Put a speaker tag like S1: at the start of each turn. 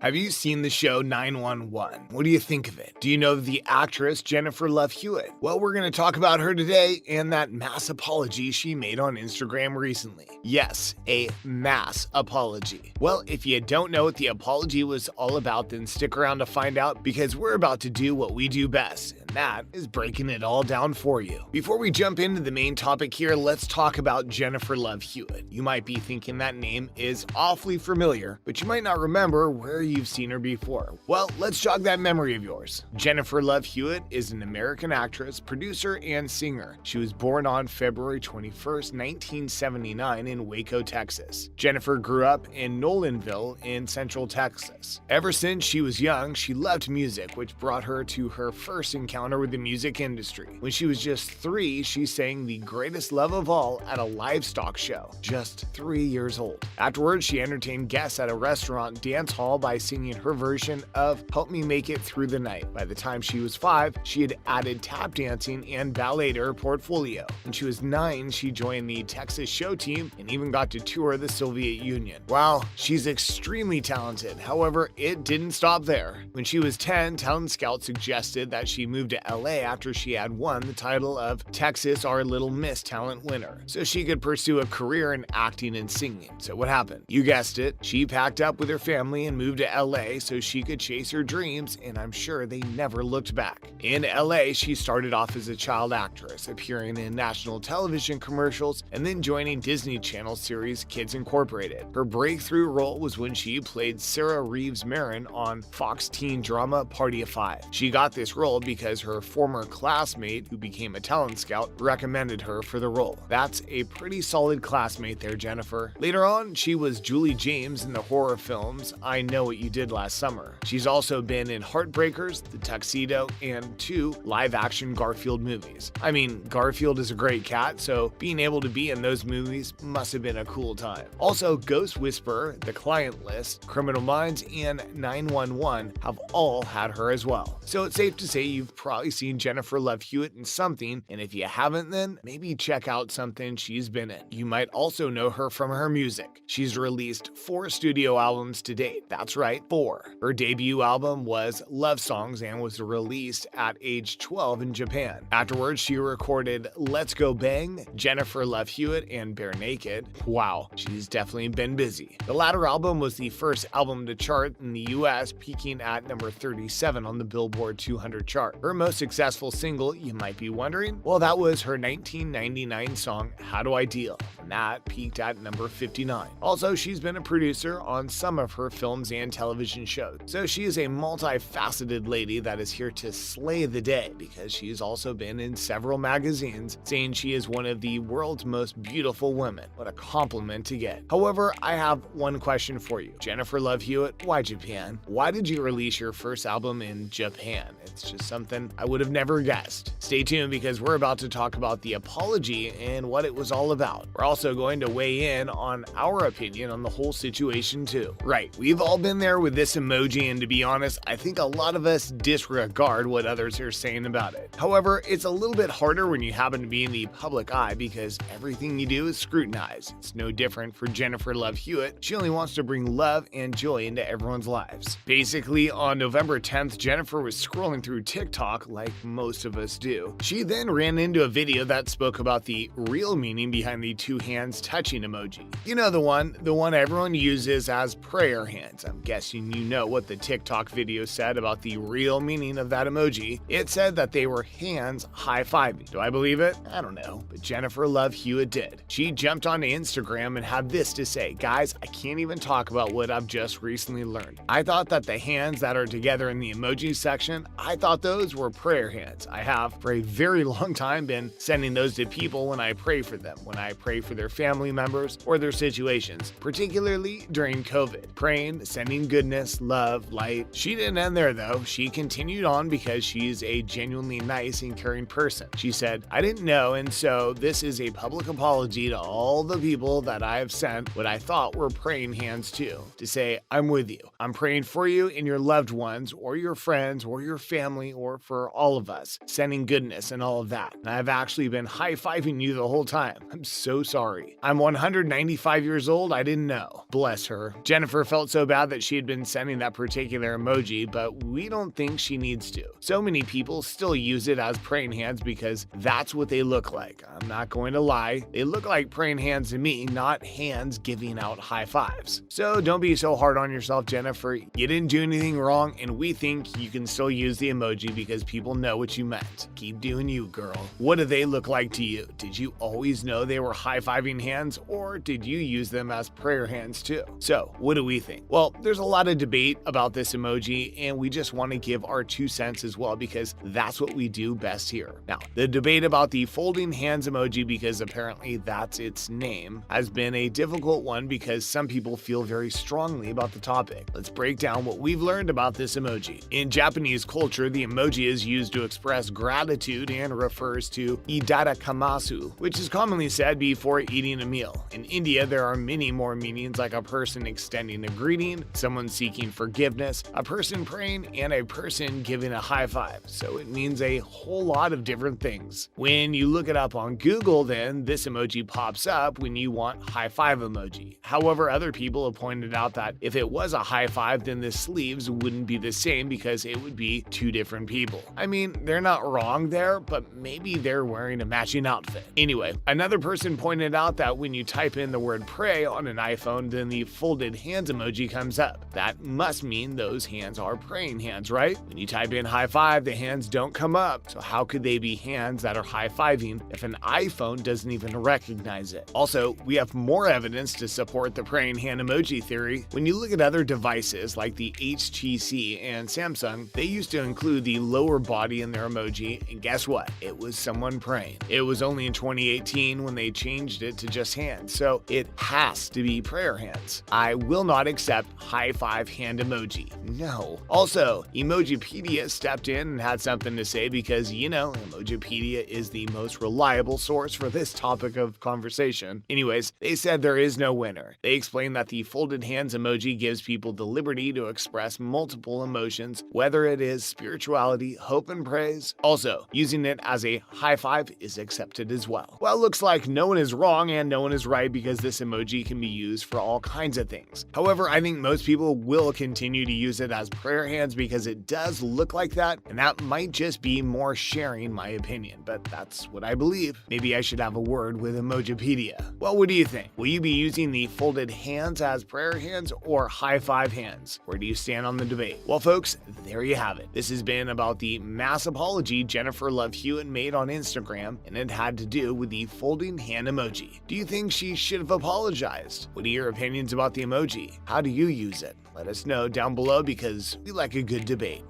S1: Have you seen the show 911? What do you think of it? Do you know the actress Jennifer Love Hewitt? Well, we're going to talk about her today and that mass apology she made on Instagram recently. Yes, a mass apology. Well, if you don't know what the apology was all about, then stick around to find out because we're about to do what we do best, and that is breaking it all down for you. Before we jump into the main topic here, let's talk about Jennifer Love Hewitt. You might be thinking that name is awfully familiar, but you might not remember where you've seen her before. Well, let's jog that memory of yours. Jennifer Love Hewitt is an American actress, producer, and singer. She was born on February 21st, 1979 in Waco, Texas. Jennifer grew up in Nolanville in Central Texas. Ever since she was young, she loved music, which brought her to her first encounter with the music industry. When she was just 3, she sang The Greatest Love of All at a livestock show, just 3 years old. Afterwards, she entertained guests at a restaurant dance hall by singing her version of Help Me Make It Through the Night. By the time she was 5, she had added tap dancing and ballet to her portfolio. When she was 9, she joined the Texas show team and even got to tour the Soviet Union. Wow, she's extremely talented. However, it didn't stop there. When she was 10, Talent Scout suggested that she move to LA after she had won the title of Texas Our Little Miss Talent winner, so she could pursue a career in acting and singing. So what happened? You guessed it, she packed up with her family and moved to LA so she could chase her dreams, and I'm sure they never looked back. In LA, she started off as a child actress, appearing in national television commercials and then joining Disney Channel series Kids Incorporated. Her breakthrough role was when she played Sarah Reeves Marin on Fox teen drama Party of Five. She got this role because her former classmate, who became a talent scout, recommended her for the role. That's a pretty solid classmate there, Jennifer. Later on, she was Julie James in the horror films I Know What You Did Last Summer. She's also been in Heartbreakers, The Tuxedo, and 2 live-action Garfield movies. I mean, Garfield is a great cat, so being able to be in those movies must have been a cool time. Also, Ghost Whisperer, The Client List, Criminal Minds, and 911 have all had her as well. So it's safe to say you've probably seen Jennifer Love Hewitt in something, and if you haven't, then maybe check out something she's been in. You might also know her from her music. She's released 4 studio albums to date. That's right, 4. Her debut album was Love Songs and was released at age 12 in Japan. Afterwards, she recorded Let's Go Bang, Jennifer Love Hewitt, and Bare Naked. Wow, she's definitely been busy. The latter album was the first album to chart in the US, peaking at number 37 on the Billboard 200 chart. Her most successful single, you might be wondering, well, that was her 1999 song, How Do I Deal? And that peaked at number 59. Also, she's been a producer on some of her films and television shows. So she is a multifaceted lady that is here to slay the day because she's also been in several magazines saying she is one of the world's most beautiful women. What a compliment to get. However, I have one question for you. Jennifer Love Hewitt, why Japan? Why did you release your first album in Japan? It's just something I would have never guessed. Stay tuned because we're about to talk about the apology and what it was all about. We're also going to weigh in on our opinion on the whole situation too. Right, we've all been there with this emoji, and to be honest, I think a lot of us disregard what others are saying about it. However, it's a little bit harder when you happen to be in the public eye because everything you do is scrutinized. It's no different for Jennifer Love Hewitt. She only wants to bring love and joy into everyone's lives. Basically, on November 10th, Jennifer was scrolling through TikTok like most of us do. She then ran into a video that spoke about the real meaning behind the 2 hands touching emoji. You know the one everyone uses as prayer hands. I'm guessing you know what the TikTok video said about the real meaning of that emoji. It said that they were hands high-fiving. Do I believe it? I don't know, but Jennifer Love Hewitt did. She jumped onto Instagram and had this to say, guys, I can't even talk about what I've just recently learned. I thought that the hands that are together in the emoji section, I thought those were prayer hands. I have for a very long time been sending those to people when I pray for them, when I pray for their family members or their situations, particularly during COVID. Praying, sending goodness, love, light. She didn't end there though. She continued on because she's a genuinely nice and caring person. She said, I didn't know, and so this is a public apology to all the people that I have sent what I thought were praying hands to say, I'm with you. I'm praying for you and your loved ones or your friends or your family or for for all of us, sending goodness and all of that. And I've actually been high-fiving you the whole time. I'm so sorry. I'm 195 years old, I didn't know. Bless her. Jennifer felt so bad that she had been sending that particular emoji, but we don't think she needs to. So many people still use it as praying hands because that's what they look like. I'm not going to lie, they look like praying hands to me, not hands giving out high fives. So don't be so hard on yourself, Jennifer. You didn't do anything wrong, and we think you can still use the emoji because people know what you meant. Keep doing you, girl. What do they look like to you? Did you always know they were high-fiving hands, or did you use them as prayer hands too? So, what do we think? Well, there's a lot of debate about this emoji, and we just want to give our 2 cents as well because that's what we do best here. Now, the debate about the folding hands emoji, because apparently that's its name, has been a difficult one because some people feel very strongly about the topic. Let's break down what we've learned about this emoji. In Japanese culture, the emoji is used to express gratitude and refers to idarakamasu, which is commonly said before eating a meal. In India, there are many more meanings, like a person extending a greeting, someone seeking forgiveness, a person praying, and a person giving a high five. So it means a whole lot of different things. When you look it up on Google, then this emoji pops up when you want high five emoji. However, other people have pointed out that if it was a high five, then the sleeves wouldn't be the same because it would be 2 different people. I mean, they're not wrong there, but maybe they're wearing a matching outfit. Anyway, another person pointed out that when you type in the word pray on an iPhone, then the folded hands emoji comes up. That must mean those hands are praying hands, right? When you type in high five, the hands don't come up. So how could they be hands that are high-fiving if an iPhone doesn't even recognize it? Also, we have more evidence to support the praying hand emoji theory. When you look at other devices like the HTC and Samsung, they used to include the lower body in their emoji, and guess what? It was someone praying. It was only in 2018 when they changed it to just hands, so it has to be prayer hands. I will not accept high five hand emoji. No. Also, Emojipedia stepped in and had something to say because, you know, Emojipedia is the most reliable source for this topic of conversation. Anyways, they said there is no winner. They explained that the folded hands emoji gives people the liberty to express multiple emotions, whether it is spirituality, hope, and praise. Also, using it as a high five is accepted as well. Well, looks like no one is wrong and no one is right because this emoji can be used for all kinds of things. However, I think most people will continue to use it as prayer hands because it does look like that, and that might just be more sharing my opinion, but that's what I believe. Maybe I should have a word with Emojipedia. Well, what do you think? Will you be using the folded hands as prayer hands or high five hands? Where do you stand on the debate? Well, folks, there you have it. This has been about the mass apology Jennifer Love Hewitt made on Instagram, and it had to do with the folding hand emoji. Do you think she should have apologized? What are your opinions about the emoji? How do you use it? Let us know down below because we like a good debate.